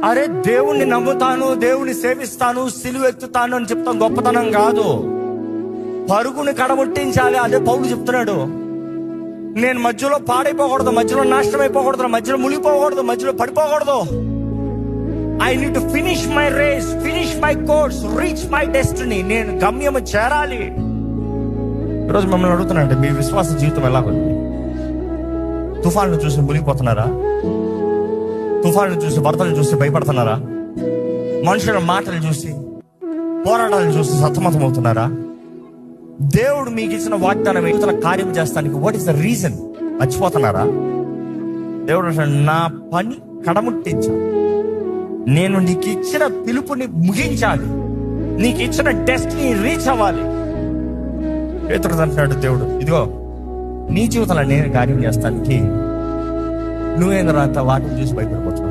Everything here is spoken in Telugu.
అరే దేవుణ్ణి నమ్ముతాను, దేవుణ్ణి సేవిస్తాను, సిలువ ఎత్తుతాను అని చెప్తాను గొప్పతనం కాదు. పరుగుని కడముట్టించాలి. అదే పౌలు చెప్తున్నాడు. నేను మధ్యలో పాడైపోకూడదు, మధ్యలో నాశనం అయిపోకూడదు, మధ్యలో మునిగిపోకూడదు, మధ్యలో పడిపోకూడదు. I need to finish my race, finish my course, reach my destiny. నేను గమ్యము చేరాలి. ఈరోజు మిమ్మల్ని అడుగుతున్నానంటే మీ విశ్వాస జీవితం ఎలా ఉంది? తుఫాన్లు చూసి మునిగిపోతున్నారా? తుఫాన్లు చూసి, వరదలు చూసి భయపడుతున్నారా? మనుషుల మాటలు చూసి, పోరాటాలు చూసి సతమతం అవుతున్నారా? దేవుడు మీకు ఇచ్చిన వాగ్దానం ఇతర కార్యం చేస్తానికి వాట్ ఈస్ ద రీజన్ మర్చిపోతున్నారా? దేవుడు అంటాడు, నా పని కడముట్టించాలి, నేను నీకు ఇచ్చిన పిలుపుని ముగించాలి, నీకు ఇచ్చిన డెస్టినీ రీచ్ అవ్వాలి. పేతురు అంటున్నాడు దేవుడు, ఇదిగో నీ జీవితంలో నేను కార్యం చేస్తానికి నువ్వేంద్ర అంత వాటిని చూసి భయపడిపోతావు.